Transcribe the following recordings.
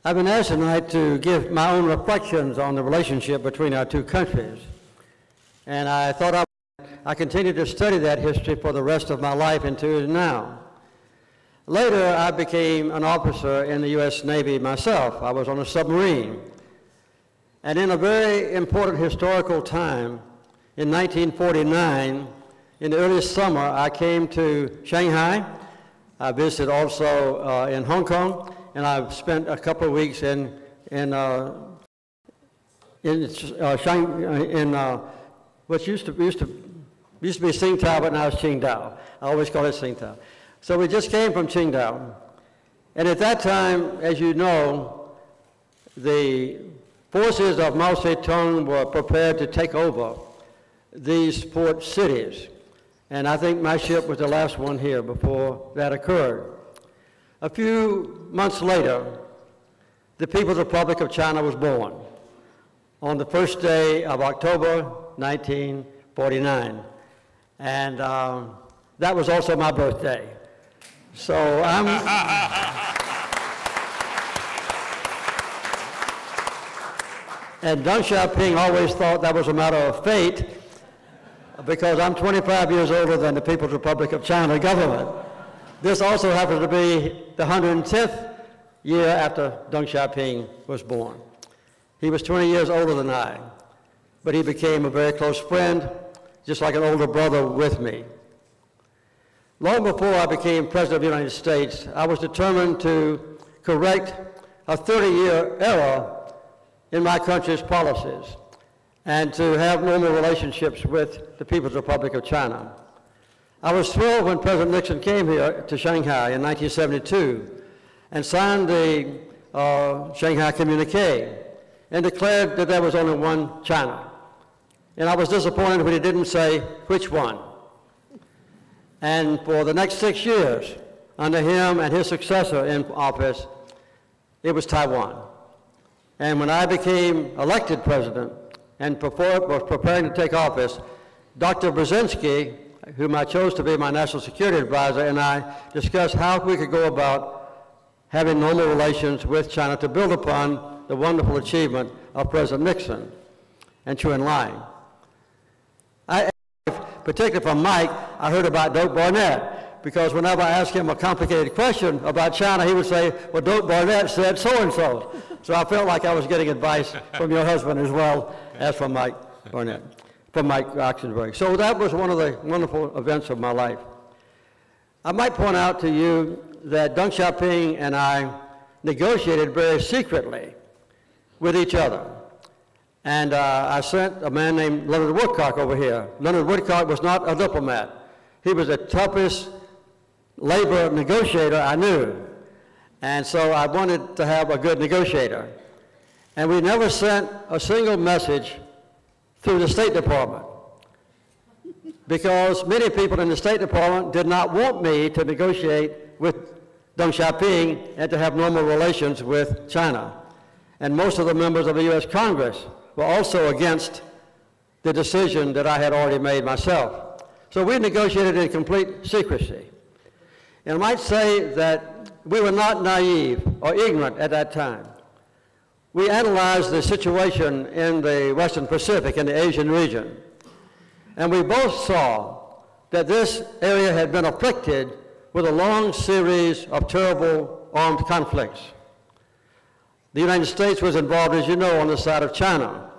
I've been asked tonight to give my own reflections on the relationship between our two countries. And I thought I continued to study that history for the rest of my life until now. Later, I became an officer in the U.S. Navy myself. I was on a submarine. And in a very important historical time, in 1949, in the early summer, I came to Shanghai. I visited also in Hong Kong, and I've spent a couple of weeks in what used to be Tsingtao, but now it's Qingdao. I always call it Tsingtao. So we just came from Qingdao. And at that time, as you know, the forces of Mao Zedong were prepared to take over these port cities. And I think my ship was the last one here before that occurred. A few months later, the People's Republic of China was born on the first day of October 1949. And that was also my birthday. So I'm... And Deng Xiaoping always thought that was a matter of fate because I'm 25 years older than the People's Republic of China government. This also happened to be the 110th year after Deng Xiaoping was born. He was 20 years older than I, but he became a very close friend, just like an older brother with me. Long before I became President of the United States, I was determined to correct a 30-year error in my country's policies and to have normal relationships with the People's Republic of China. I was thrilled when President Nixon came here to Shanghai in 1972 and signed the Shanghai Communique and declared that there was only one China. And I was disappointed when he didn't say which one. And for the next 6 years, under him and his successor in office, it was Taiwan. And when I became elected president and was preparing to take office, Dr. Brzezinski, whom I chose to be my national security advisor, and I discussed how we could go about having normal relations with China to build upon the wonderful achievement of President Nixon and Chu Enlai. Particularly from Mike, I heard about Doak Barnett, because whenever I asked him a complicated question about China, he would say, well, Doak Barnett said so-and-so. So I felt like I was getting advice from your husband as well as from Mike Barnett, from Mainland-Oksenberg. So that was one of the wonderful events of my life. I might point out to you that Deng Xiaoping and I negotiated very secretly with each other. And I sent a man named Leonard Woodcock over here. Leonard Woodcock was not a diplomat. He was the toughest labor negotiator I knew. And so I wanted to have a good negotiator. And we never sent a single message through the State Department because many people in the State Department did not want me to negotiate with Deng Xiaoping and to have normal relations with China. And most of the members of the U.S. Congress were also against the decision that I had already made myself. So we negotiated in complete secrecy. And I might say that we were not naive or ignorant at that time. We analyzed the situation in the Western Pacific, in the Asian region, and we both saw that this area had been afflicted with a long series of terrible armed conflicts. The United States was involved, as you know, on the side of China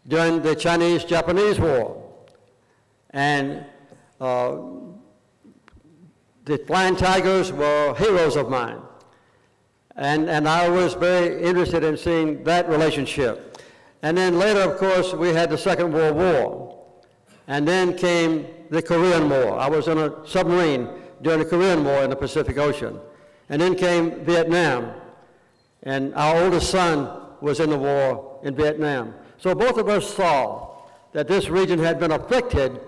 during the Chinese-Japanese War. And the Flying Tigers were heroes of mine. And I was very interested in seeing that relationship. And then later, of course, we had the Second World War. And then came the Korean War. I was in a submarine during the Korean War in the Pacific Ocean. And then came Vietnam. And our oldest son was in the war in Vietnam. So both of us saw that this region had been afflicted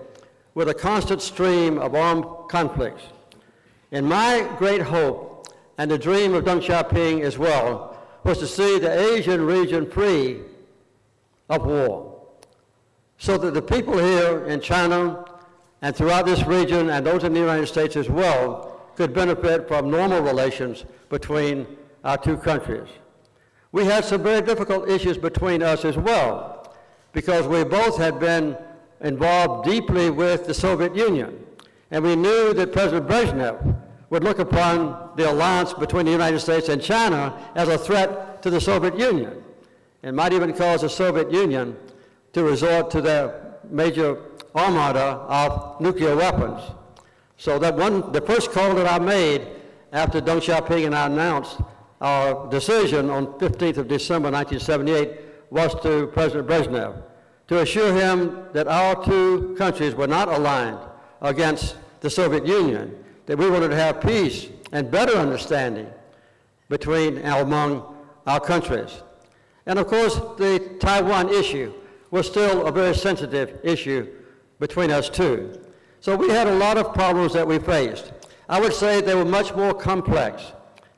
with a constant stream of armed conflicts. And my great hope, and the dream of Deng Xiaoping as well, was to see the Asian region free of war, so that the people here in China and throughout this region, and those in the United States as well, could benefit from normal relations between our two countries. we had some very difficult issues between us as well, because we both had been involved deeply with the Soviet Union. And we knew that President Brezhnev would look upon the alliance between the United States and China as a threat to the Soviet Union, and might even cause the Soviet Union to resort to their major armada of nuclear weapons. So that the first call that I made after Deng Xiaoping and I announced our decision on 15th of December 1978 was to President Brezhnev, to assure him that our two countries were not aligned against the Soviet Union, that we wanted to have peace and better understanding between and among our countries. And of course, the Taiwan issue was still a very sensitive issue between us two. So we had a lot of problems that we faced. I would say they were much more complex,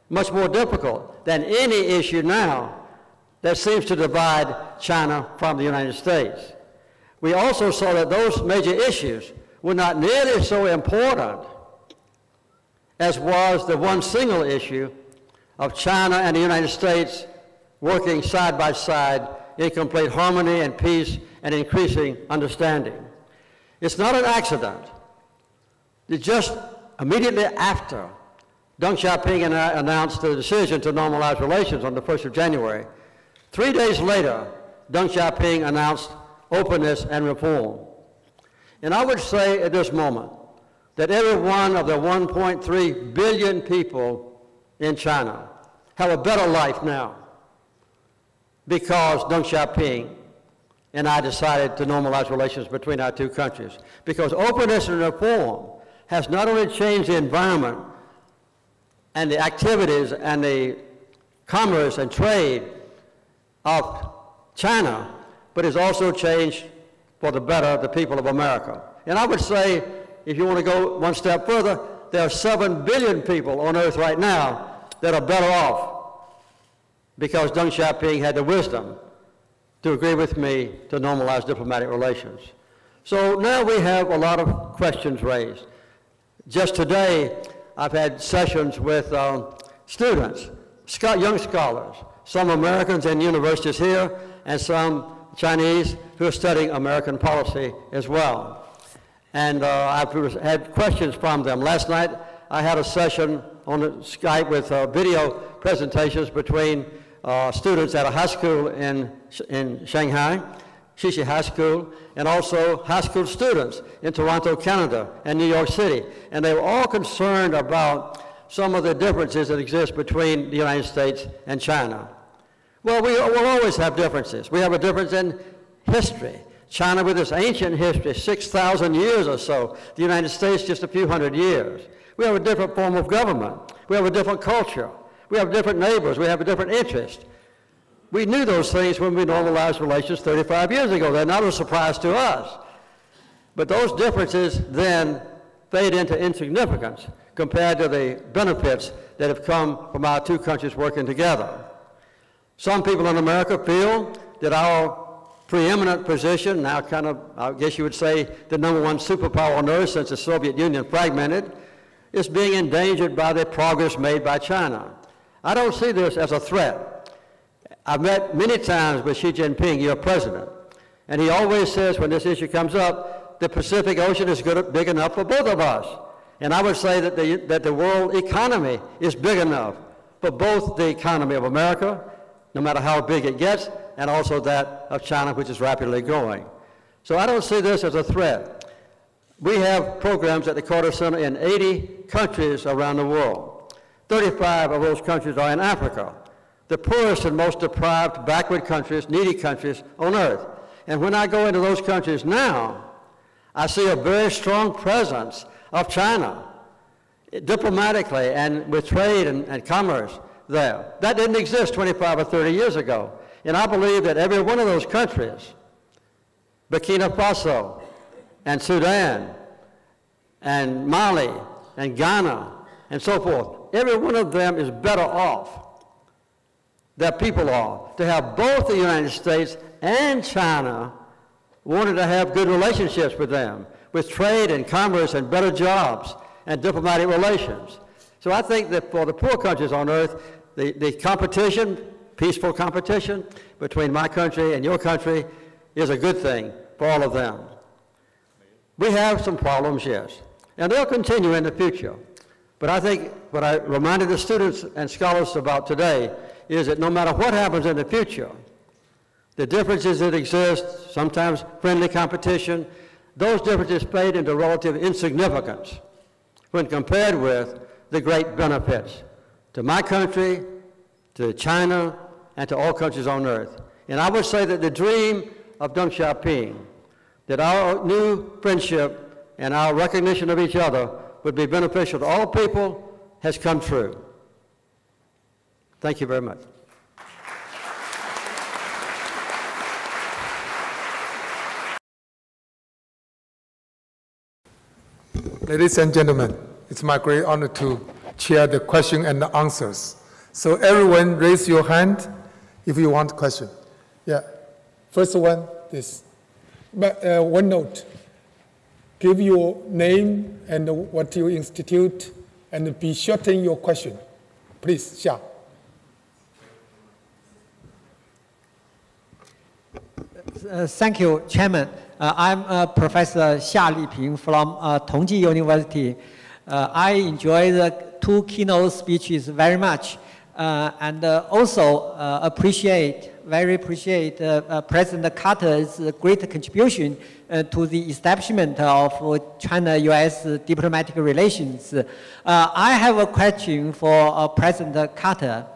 much more difficult than any issue now that seems to divide China from the United States. We also saw that those major issues were not nearly so important as was the one single issue of China and the United States working side by side in complete harmony and peace and increasing understanding. It's not an accident that just immediately after Deng Xiaoping and I announced the decision to normalize relations on the 1st of January, 3 days later, Deng Xiaoping announced openness and reform. And I would say at this moment that every one of the 1.3 billion people in China have a better life now because Deng Xiaoping and I decided to normalize relations between our two countries. Because openness and reform has not only changed the environment and the activities and the commerce and trade of China, but has also changed for the better the people of America. And I would say, if you want to go one step further, there are 7 billion people on earth right now that are better off because Deng Xiaoping had the wisdom to agree with me to normalize diplomatic relations. So now we have a lot of questions raised. Just today, I've had sessions with students, young scholars, some Americans in universities here, and some Chinese who are studying American policy as well. And I've had questions from them. Last night, I had a session on Skype with video presentations between students at a high school in Shanghai, Shishi High School, and also high school students in Toronto, Canada, and New York City. And they were all concerned about some of the differences that exist between the United States and China. Well, we will always have differences. We have a difference in history. China with its ancient history, 6,000 years or so. The United States just a few hundred years. We have a different form of government. We have a different culture. We have different neighbors. We have a different interest. We knew those things when we normalized relations 35 years ago. They're not a surprise to us. But those differences then fade into insignificance compared to the benefits that have come from our two countries working together. Some people in America feel that our preeminent position, now kind of, I guess you would say, the #1 superpower on earth since the Soviet Union fragmented, is being endangered by the progress made by China. I don't see this as a threat. I've met many times with Xi Jinping, your president, and he always says when this issue comes up, the Pacific Ocean is big enough for both of us. And I would say that the world economy is big enough for both the economy of America, no matter how big it gets, and also that of China, which is rapidly growing. So I don't see this as a threat. We have programs at the Carter Center in 80 countries around the world. 35 of those countries are in Africa, the poorest and most deprived, backward countries, needy countries on earth. And when I go into those countries now, I see a very strong presence of China, diplomatically and with trade and commerce there. That didn't exist 25 or 30 years ago. And I believe that every one of those countries, Burkina Faso and Sudan and Mali and Ghana and so forth, every one of them is better off, their people are, to have both the United States and China wanting to have good relationships with them, with trade and commerce and better jobs and diplomatic relations. So I think that for the poor countries on earth, the competition peaceful competition between my country and your country is a good thing for all of them. We have some problems, yes, and they'll continue in the future. But I think what I reminded the students and scholars about today is that no matter what happens in the future, the differences that exist, sometimes friendly competition, those differences fade into relative insignificance when compared with the great benefits to my country, to China, and to all countries on earth. And I would say that the dream of Deng Xiaoping, that our new friendship and our recognition of each other would be beneficial to all people, has come true. Thank you very much. Ladies and gentlemen, it's my great honor to chair the question and the answers. So everyone raise your hand if you want a question. Yeah, first one, this. One note, give your name and what you institute and be shorten your question. Please, Xia. Thank you, Chairman. I'm Professor Xia Liping from Tongji University. I enjoy the two keynote speeches very much, and also very appreciate President Carter's great contribution to the establishment of China-U.S. diplomatic relations. I have a question for President Carter.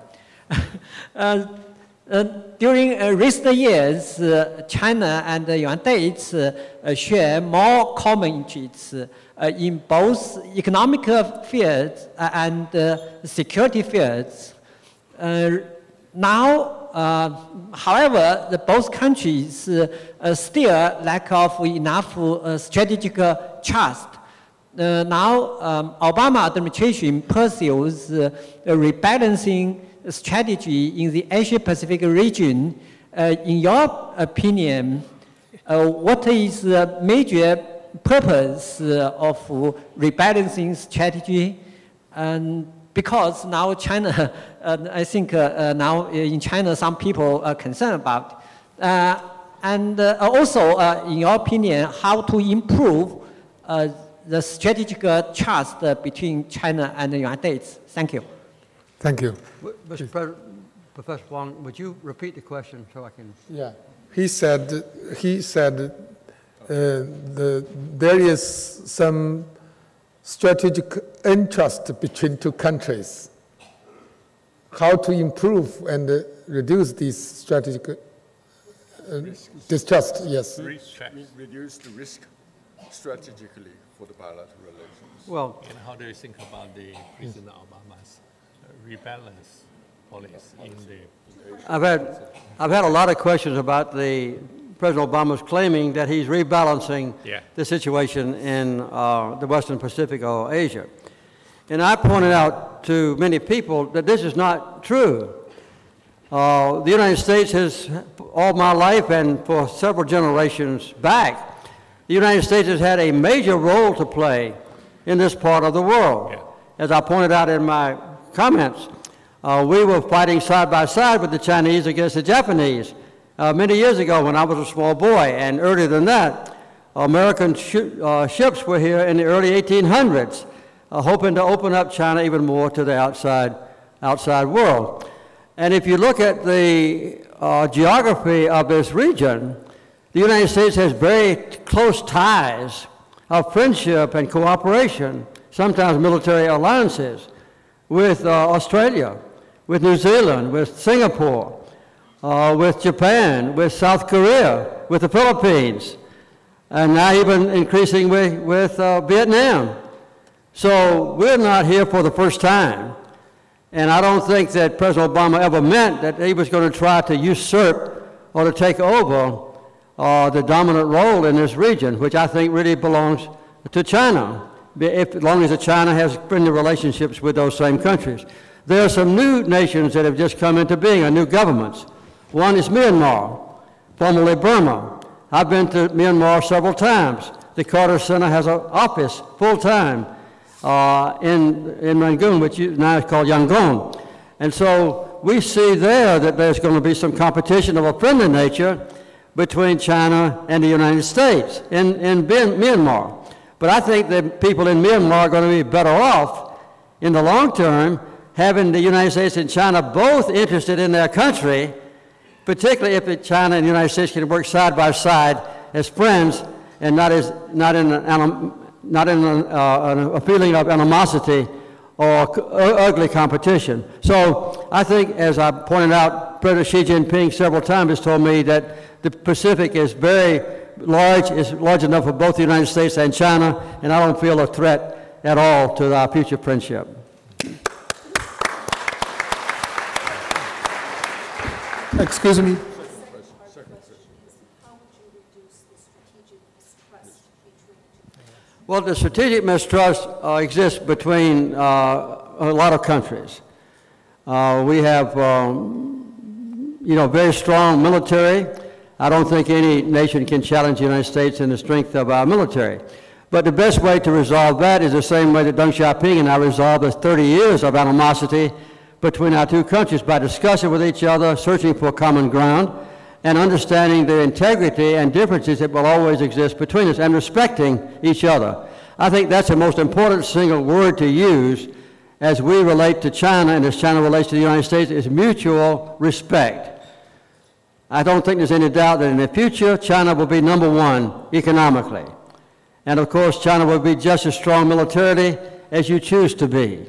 During recent years, China and the United States share more common interests in both economic fields and security fields. Now, however, both countries still lack of enough strategic trust. Now, Obama administration pursues a rebalancing strategy in the Asia-Pacific region. In your opinion, what is the major purpose of rebalancing strategy? And because now China, I think now in China some people are concerned about. And also, in your opinion, how to improve the strategic trust between China and the United States? Thank you. Thank you. Mr. President, Professor Wang, would you repeat the question so I can? Yeah, he said there is some strategic interest between two countries. How to improve and reduce this strategic distrust? Yes. Reduce the risk strategically for the bilateral relations. Well, and how do you think about the President Obama's rebalance policy in the? I've had a lot of questions about President Obama's claiming that he's rebalancing the situation in the Western Pacific or Asia. And I pointed out to many people that this is not true. The United States has, all my life and for several generations back, the United States has had a major role to play in this part of the world. Yeah. As I pointed out in my comments, we were fighting side by side with the Chinese against the Japanese many years ago when I was a small boy, and earlier than that, American ships were here in the early 1800s, hoping to open up China even more to the outside world. And if you look at the geography of this region, the United States has very close ties of friendship and cooperation, sometimes military alliances, with Australia, with New Zealand, with Singapore, with Japan, with South Korea, with the Philippines, and now even increasing with Vietnam. So we're not here for the first time. And I don't think that President Obama ever meant that he was going to try to usurp or to take over the dominant role in this region, which I think really belongs to China, as long as China has friendly relationships with those same countries. There are some new nations that have just come into being, new governments. One is Myanmar, formerly Burma. I've been to Myanmar several times. The Carter Center has an office full-time in Rangoon, which now is called Yangon. And so we see there that there's going to be some competition of a friendly nature between China and the United States in Myanmar. But I think that people in Myanmar are going to be better off in the long term having the United States and China both interested in their country, particularly if China and the United States can work side by side as friends and not in a feeling of animosity or ugly competition. So I think, as I pointed out, President Xi Jinping several times has told me that the Pacific is very large, is large enough for both the United States and China, and I don't feel a threat at all to our future friendship. Excuse me. Well, the strategic mistrust exists between a lot of countries. We have, very strong military. I don't think any nation can challenge the United States in the strength of our military. But the best way to resolve that is the same way that Deng Xiaoping and I resolved the 30 years of animosity between our two countries, by discussing with each other, searching for common ground, and understanding the integrity and differences that will always exist between us, and respecting each other. I think that's the most important single word to use as we relate to China and as China relates to the United States, is mutual respect. I don't think there's any doubt that in the future, China will be #1 economically. And of course, China will be just as strong militarily as you choose to be.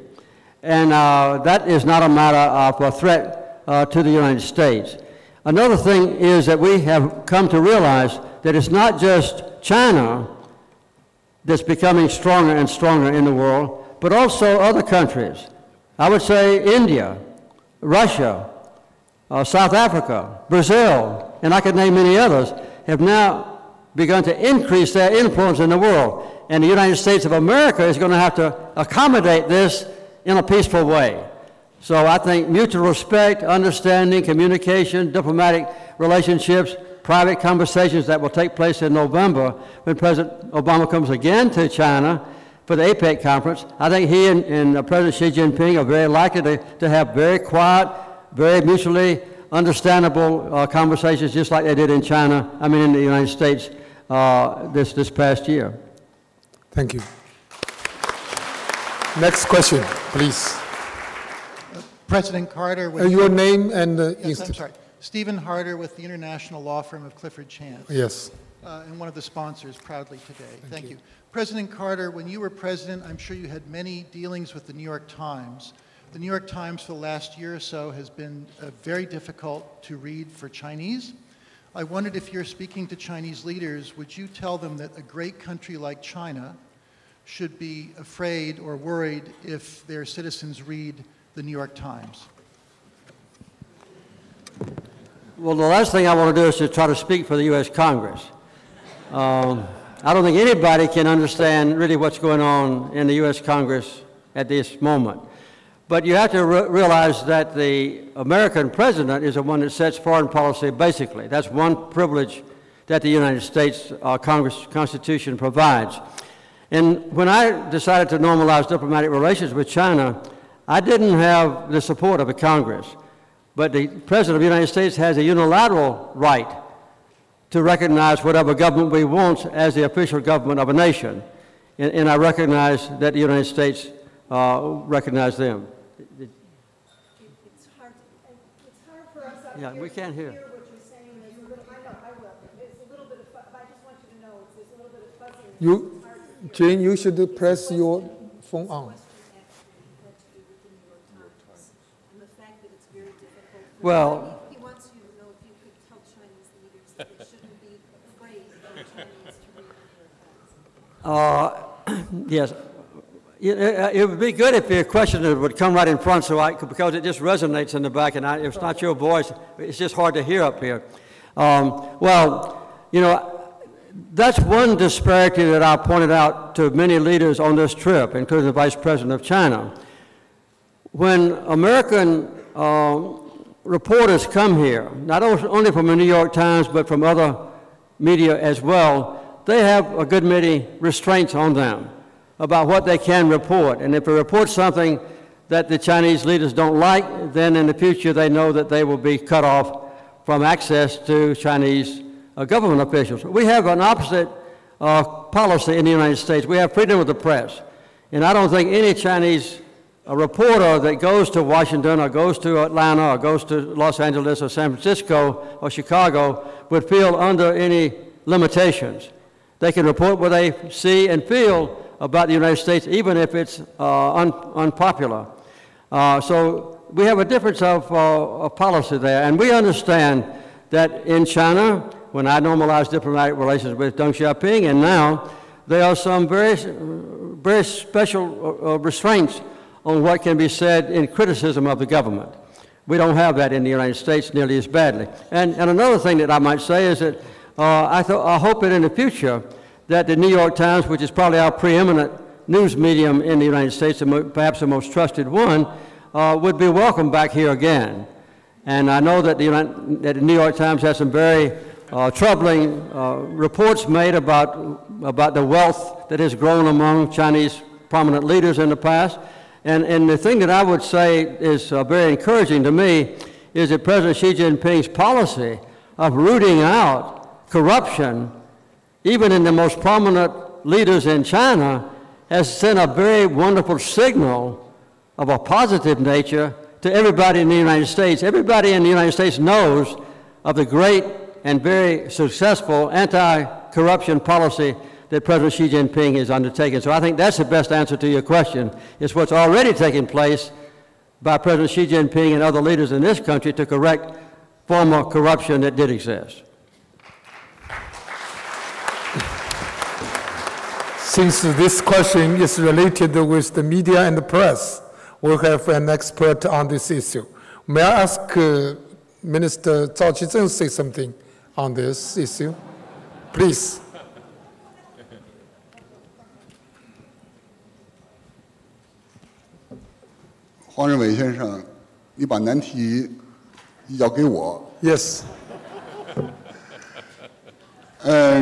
And that is not a matter of a threat to the United States. Another thing is that we have come to realize that it's not just China that's becoming stronger and stronger in the world, but also other countries. I would say India, Russia, South Africa, Brazil, and I could name many others, have now begun to increase their influence in the world. And the United States of America is going to have to accommodate this in a peaceful way. So I think mutual respect, understanding, communication, diplomatic relationships, private conversations that will take place in November when President Obama comes again to China for the APEC conference. I think he and President Xi Jinping are very likely to have very quiet, very mutually understandable conversations, just like they did in in the United States this past year. Thank you. Next question, please. President Carter. With Your name and yes, I'm sorry. Stephen Harder with the international law firm of Clifford Chance. Yes. And one of the sponsors proudly today. Thank you. President Carter, when you were president, I'm sure you had many dealings with the New York Times. The New York Times for the last year or so has been very difficult to read for Chinese. I wondered, if you're speaking to Chinese leaders, would you tell them that a great country like China should be afraid or worried if their citizens read the New York Times? Well, the last thing I want to do is to try to speak for the U.S. Congress. I don't think anybody can understand really what's going on in the U.S. Congress at this moment. But you have to realize that the American president is the one that sets foreign policy, basically. That's one privilege that the United States Constitution provides. And when I decided to normalize diplomatic relations with China, I didn't have the support of the Congress. But the President of the United States has a unilateral right to recognize whatever government we want as the official government of a nation. And I recognize that the United States recognize them. It's hard for us up Yeah, here we can't hear. what you're saying. There's a little, I will. There's a little bit of, but I just want you to know there's a little bit of fuzziness. Jane, you should press your phone on. Well, he wants you to know if you could tell Chinese leaders that they shouldn't be afraid of Chinese to read their yes. It would be good if your question would come right in front, because it just resonates in the back, and if it's not your voice, it's just hard to hear up here. That's one disparity that I pointed out to many leaders on this trip, including the Vice President of China. When American reporters come here, not only from the New York Times, but from other media as well, they have a good many restraints on them about what they can report. And if they report something that the Chinese leaders don't like, then in the future they know that they will be cut off from access to Chinese government officials. We have an opposite policy in the United States. We have freedom of the press. And I don't think any Chinese reporter that goes to Washington or goes to Atlanta or goes to Los Angeles or San Francisco or Chicago would feel under any limitations. They can report what they see and feel about the United States, even if it's unpopular. So we have a difference of policy there, and we understand that in China, when I normalized diplomatic relations with Deng Xiaoping, and now there are some very special restraints on what can be said in criticism of the government. We don't have that in the United States nearly as badly. And another thing that I might say is that I hope that in the future that the New York Times, which is probably our preeminent news medium in the United States, and perhaps the most trusted one, would be welcome back here again. And I know that the New York Times has some very troubling reports made about the wealth that has grown among Chinese prominent leaders in the past. And the thing that I would say is very encouraging to me is that President Xi Jinping's policy of rooting out corruption, even in the most prominent leaders in China, has sent a very wonderful signal of a positive nature to everybody in the United States. Everybody in the United States knows of the great and very successful anti-corruption policy that President Xi Jinping has undertaken. So I think that's the best answer to your question, is what's already taking place by President Xi Jinping and other leaders in this country to correct former corruption that did exist. Since this question is related with the media and the press, we'll have an expert on this issue. May I ask Minister Zhao Qizheng to say something on this issue? Please.黄仁伟先生，你把难题移交给我。Yes.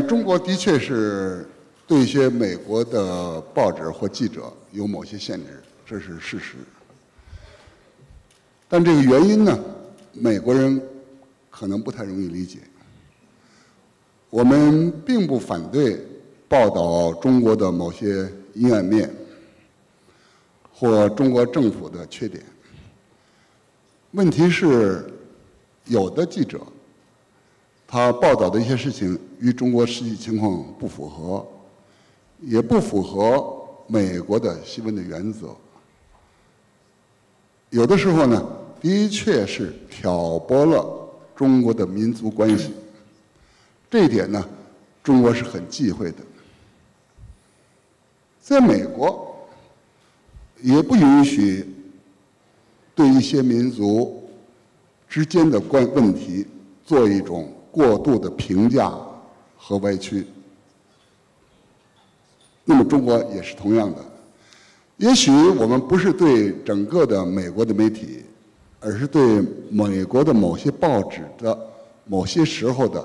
中国的确是对一些美国的报纸或记者有某些限制，这是事实。但这个原因呢，美国人可能不太容易理解。我们并不反对报道中国的某些阴暗面，或中国政府的缺点。问题是，有的记者，他报道的一些事情与中国实际情况不符合，也不符合美国的新闻的原则。有的时候呢，的确是挑拨了中国的民族关系。这一点呢，中国是很忌讳的。在美国，也不允许对一些民族之间的问题做一种过度的评价和歪曲。那么中国也是同样的。也许我们不是对整个的美国的媒体，而是对美国的某些报纸的某些时候的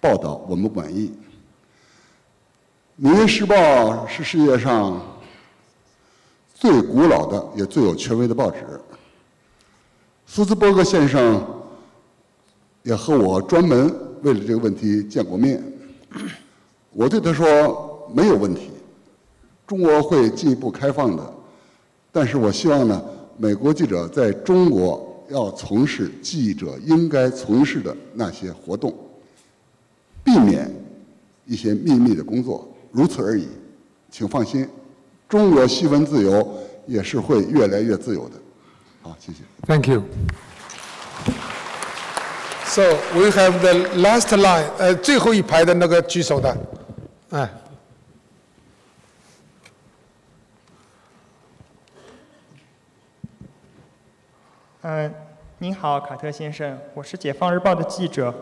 报道我们不满意。《纽约时报》是世界上最古老的也最有权威的报纸。苏兹伯格先生也和我专门为了这个问题见过面。我对他说没有问题，中国会进一步开放的，但是我希望呢，美国记者在中国要从事记者应该从事的那些活动，避免一些秘密的工作，如此而已。请放心，中国新闻自由也是会越来越自由的。好，谢谢。Thank you. So we have the last line. 最后一排的那个举手的，哎。您好，卡特先生，我是解放日报的记者。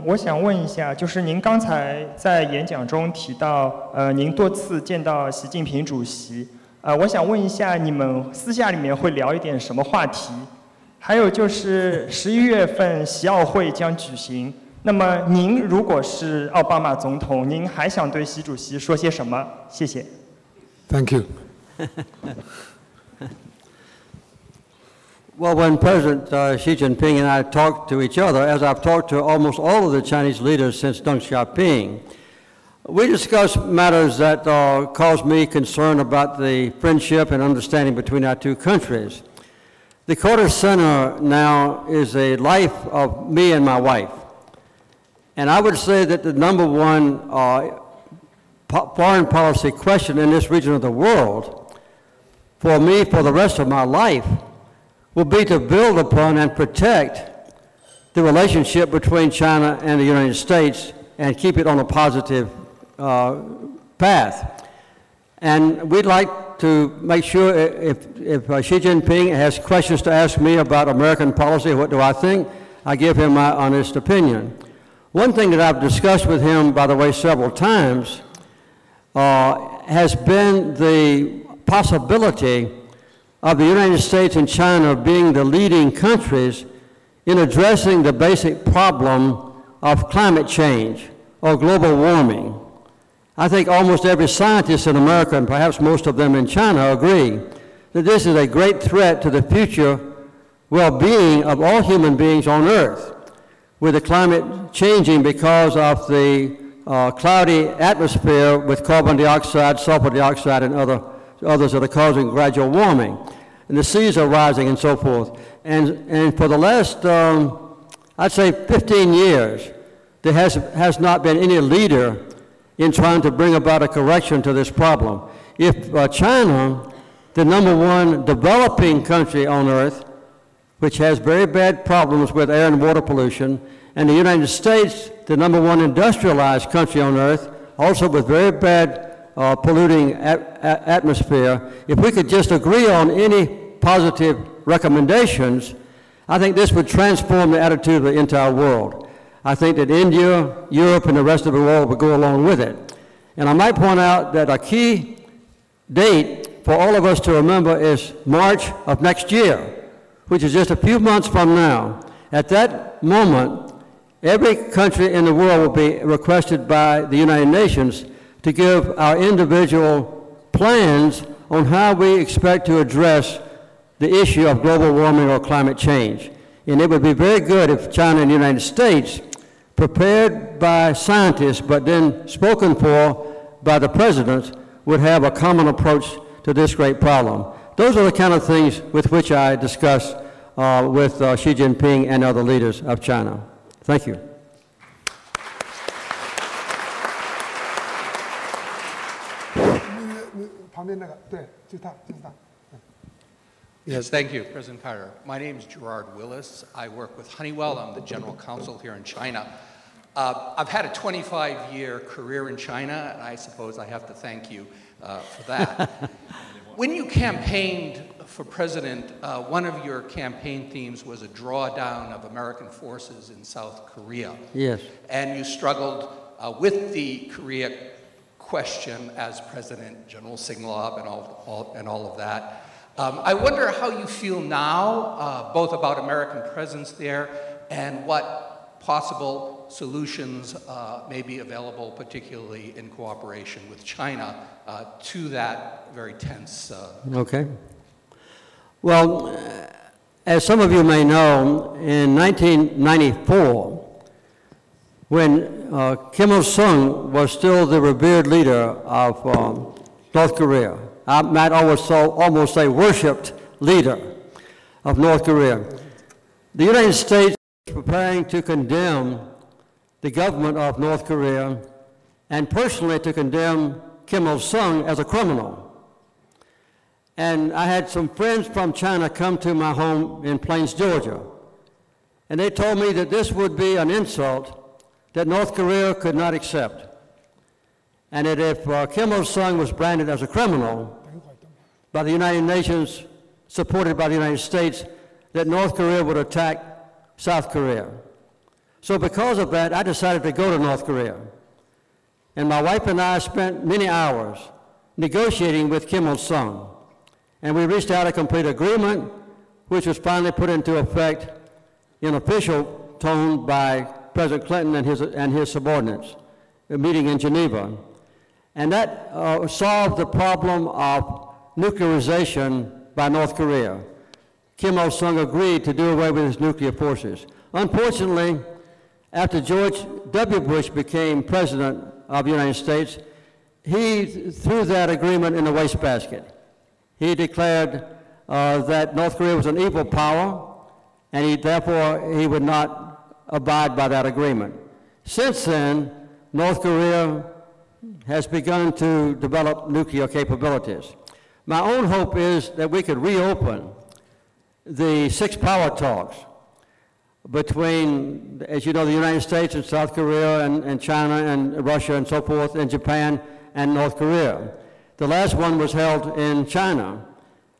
我想问一下，就是您刚才在演讲中提到，您多次见到习近平主席，我想问一下，你们私下里面会聊一点什么话题？还有就是11月份习奥会将举行，那么您如果是奥巴马总统，您还想对习主席说些什么？谢谢。Thank you. Well, when President Xi Jinping and I talked to each other, as I've talked to almost all of the Chinese leaders since Deng Xiaoping, we discussed matters that caused me concern about the friendship and understanding between our two countries. The Carter Center now is a life of me and my wife. And I would say that the number one foreign policy question in this region of the world, for me, for the rest of my life, will be to build upon and protect the relationship between China and the United States and keep it on a positive path. And we'd like to make sure if Xi Jinping has questions to ask me about American policy, what do I think, I give him my honest opinion. One thing that I've discussed with him, by the way, several times, has been the possibility of the United States and China being the leading countries in addressing the basic problem of climate change or global warming. I think almost every scientist in America, and perhaps most of them in China, agree that this is a great threat to the future well-being of all human beings on Earth, with the climate changing because of the cloudy atmosphere with carbon dioxide, sulfur dioxide, and others that are causing gradual warming. And the seas are rising and so forth. And for the last, I'd say 15 years, there has not been any leader in trying to bring about a correction to this problem. If China, the number one developing country on Earth, which has very bad problems with air and water pollution, and the United States, the number one industrialized country on Earth, also with very bad polluting atmosphere, if we could just agree on any positive recommendations, I think this would transform the attitude of the entire world. I think that India, Europe, and the rest of the world would go along with it. And I might point out that a key date for all of us to remember is March of next year, which is just a few months from now. At that moment, every country in the world will be requested by the United Nations to give our individual plans on how we expect to address the issue of global warming or climate change. And it would be very good if China and the United States, prepared by scientists but then spoken for by the presidents, would have a common approach to this great problem. Those are the kind of things with which I discuss with Xi Jinping and other leaders of China. Thank you. Yes, thank you, President Carter. My name is Gerard Willis. I work with Honeywell. I'm the general counsel here in China. I've had a 25-year career in China, and I suppose I have to thank you for that. When you campaigned for president, one of your campaign themes was a drawdown of American forces in South Korea. Yes. And you struggled with the Korea question as President, General Singlaub, and all of that. I wonder how you feel now, both about American presence there and what possible solutions may be available, particularly in cooperation with China, to that very tense. Okay. Well, as some of you may know, in 1994, when Kim Il-sung was still the revered leader of North Korea, I might almost say worshipped leader of North Korea, the United States was preparing to condemn the government of North Korea and personally to condemn Kim Il-sung as a criminal. And I had some friends from China come to my home in Plains, Georgia, and they told me that this would be an insult that North Korea could not accept. And that if Kim Il-sung was branded as a criminal by the United Nations, supported by the United States, that North Korea would attack South Korea. So because of that, I decided to go to North Korea. And my wife and I spent many hours negotiating with Kim Il-sung. And we reached out a complete agreement, which was finally put into effect in official tone by President Clinton and his subordinates, a meeting in Geneva. And that solved the problem of nuclearization by North Korea. Kim Il-sung agreed to do away with his nuclear forces. Unfortunately, after George W. Bush became president of the United States, he threw that agreement in the wastebasket. He declared that North Korea was an evil power, and therefore he would not abide by that agreement. Since then, North Korea has begun to develop nuclear capabilities. My own hope is that we could reopen the six power talks between, as you know, the United States and South Korea and China and Russia and so forth, and Japan and North Korea. The last one was held in China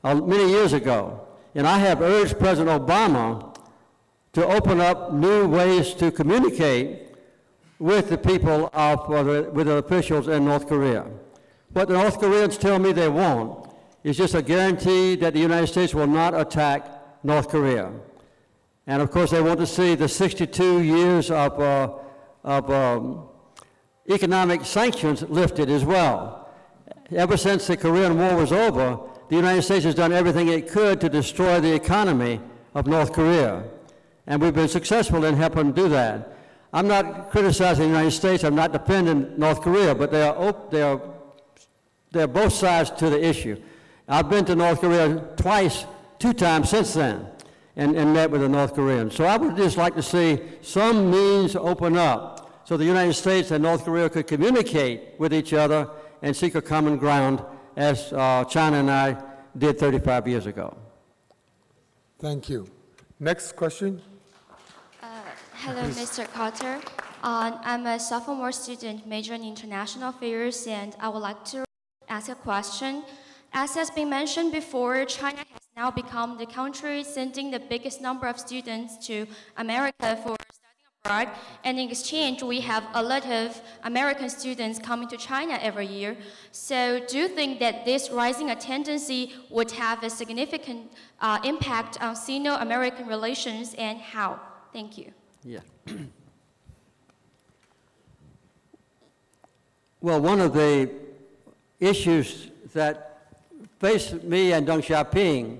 many years ago. And I have urged President Obama to open up new ways to communicate with the people with the officials in North Korea. What the North Koreans tell me they want is just a guarantee that the United States will not attack North Korea. And of course, they want to see the 62 years of economic sanctions lifted as well. Ever since the Korean War was over, the United States has done everything it could to destroy the economy of North Korea. And we've been successful in helping do that. I'm not criticizing the United States, I'm not defending North Korea, but they're both sides to the issue. I've been to North Korea two times since then, and met with the North Koreans. So I would just like to see some means open up so the United States and North Korea could communicate with each other and seek a common ground as China and I did 35 years ago. Thank you. Next question. Hello, Mr. Carter. I'm a sophomore student majoring in international affairs, and I would like to ask a question. As has been mentioned before, China has now become the country sending the biggest number of students to America for studying abroad, and in exchange, we have a lot of American students coming to China every year. So do you think that this rising tendency would have a significant impact on Sino-American relations, and how? Thank you. Yeah. Well, one of the issues that faced me and Deng Xiaoping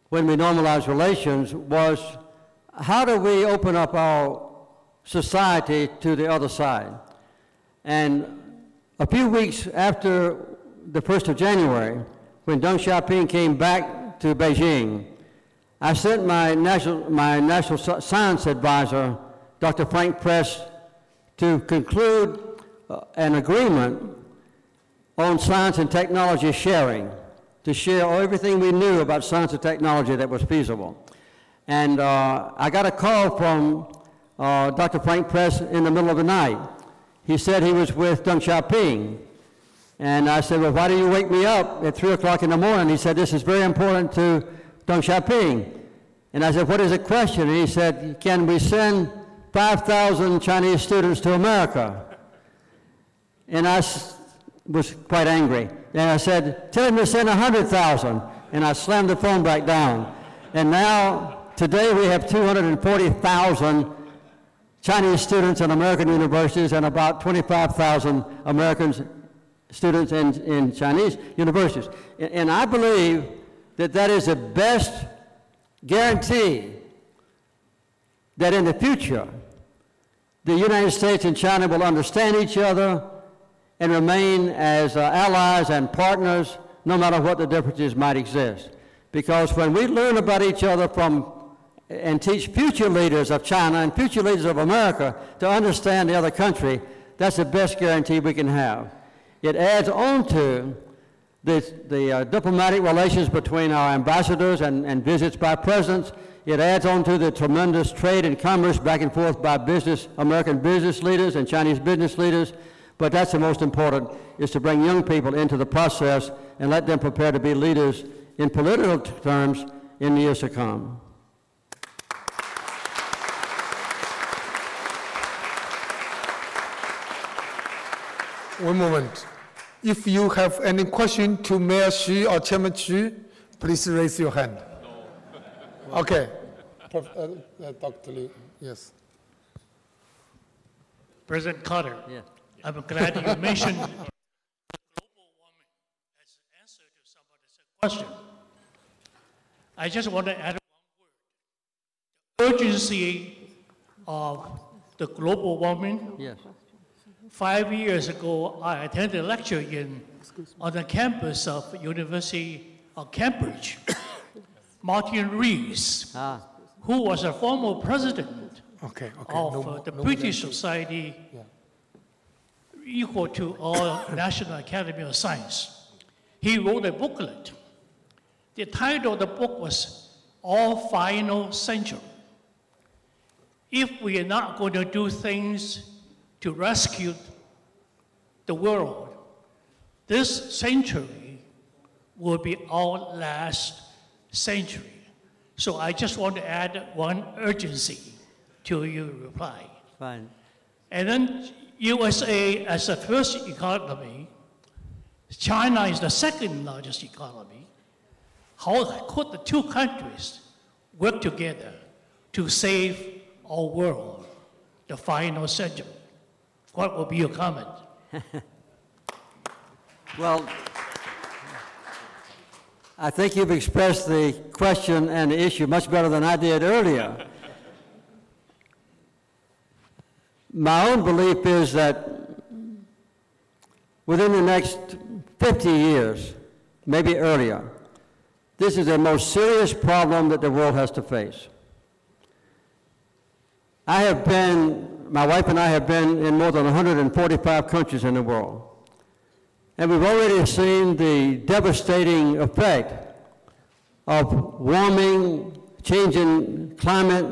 when we normalized relations was, how do we open up our society to the other side? And a few weeks after the 1st of January, when Deng Xiaoping came back to Beijing, I sent my national science advisor, Dr. Frank Press, to conclude an agreement on science and technology sharing, to share everything we knew about science and technology that was feasible. And I got a call from Dr. Frank Press in the middle of the night. He said he was with Deng Xiaoping. And I said, well, why do you wake me up at 3 o'clock in the morning? He said, this is very important to Deng Xiaoping. And I said, what is the question? And he said, can we send 5,000 Chinese students to America? And I was quite angry. And I said, tell him to send 100,000. And I slammed the phone back down. And now, today we have 240,000 Chinese students in American universities and about 25,000 American students in Chinese universities. And I believe that that is the best guarantee that in the future, the United States and China will understand each other and remain as allies and partners, no matter what the differences might exist. Because when we learn about each other and teach future leaders of China and future leaders of America to understand the other country, that's the best guarantee we can have. It adds on to the diplomatic relations between our ambassadors and visits by presidents. It adds on to the tremendous trade and commerce back and forth by American business leaders and Chinese business leaders. But that's the most important, is to bring young people into the process and let them prepare to be leaders in political terms in the years to come. One moment. If you have any question to Mayor Xu or Chairman Xu, please raise your hand. No. Okay. Dr. Liu, yes. President Carter, yeah. I'm glad you mentioned global warming as an answer to somebody's question. I just want to add one word. Urgency of the global warming. Yes. 5 years ago, I attended a lecture on the campus of University of Cambridge. Martin Rees, who was a former president of the British Society, equal to all National Academy of Science. He wrote a booklet. The title of the book was Our Final Century. If we are not going to do things to rescue the world, this century will be our last century. So I just want to add one urgency to your reply. Fine. And then USA as the first economy, China is the second largest economy. How could the two countries work together to save our world, the final century? What will be your comment? Well, I think you've expressed the question and the issue much better than I did earlier. My own belief is that within the next 50 years, maybe earlier, this is the most serious problem that the world has to face. My wife and I have been in more than 145 countries in the world. And we've already seen the devastating effect of warming, changing climate,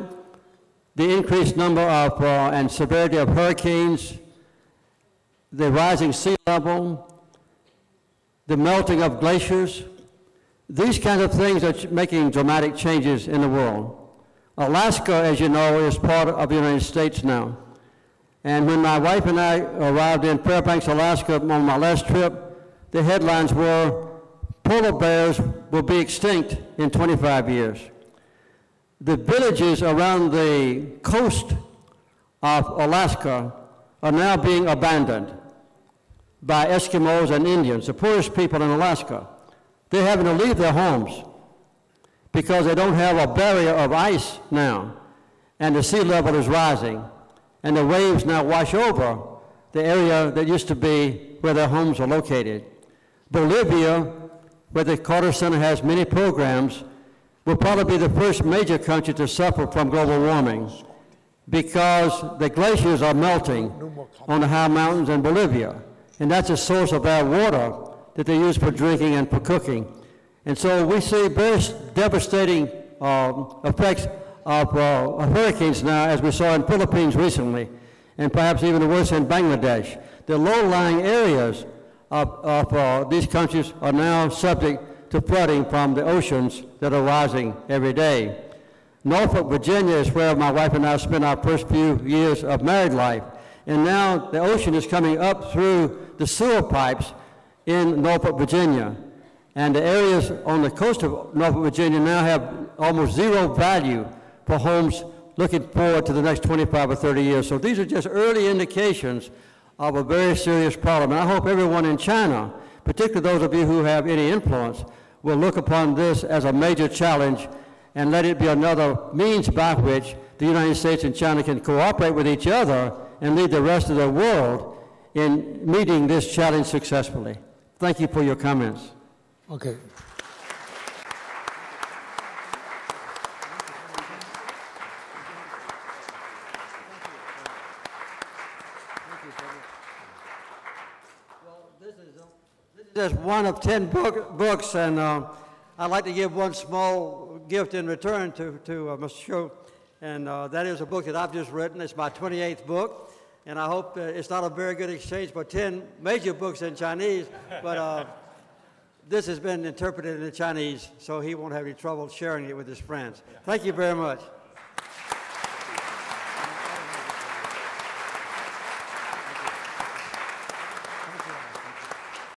the increased number of and severity of hurricanes, the rising sea level, the melting of glaciers. These kinds of things are making dramatic changes in the world. Alaska, as you know, is part of the United States now. And when my wife and I arrived in Fairbanks, Alaska on my last trip, the headlines were, polar bears will be extinct in 25 years. The villages around the coast of Alaska are now being abandoned by Eskimos and Indians, the poorest people in Alaska. They're having to leave their homes because they don't have a barrier of ice now, and the sea level is rising, and the waves now wash over the area that used to be where their homes are located. Bolivia, where the Carter Center has many programs, will probably be the first major country to suffer from global warming because the glaciers are melting on the high mountains in Bolivia, and that's a source of their water that they use for drinking and for cooking. And so we see very devastating effects of hurricanes now, as we saw in Philippines recently, and perhaps even worse in Bangladesh. The low-lying areas of these countries are now subject to flooding from the oceans that are rising every day. Norfolk, Virginia is where my wife and I spent our first few years of married life. And now the ocean is coming up through the sewer pipes in Norfolk, Virginia. And the areas on the coast of Norfolk, Virginia now have almost zero value for homes looking forward to the next 25 or 30 years. So these are just early indications of a very serious problem. And I hope everyone in China, particularly those of you who have any influence, will look upon this as a major challenge and let it be another means by which the United States and China can cooperate with each other and lead the rest of the world in meeting this challenge successfully. Thank you for your comments. Okay. This is one of 10 books, and I'd like to give one small gift in return to Mr. Zhou, and that is a book that I've just written. It's my 28th book, and I hope it's not a very good exchange for 10 major books in Chinese, but this has been interpreted into Chinese, so he won't have any trouble sharing it with his friends. Thank you very much.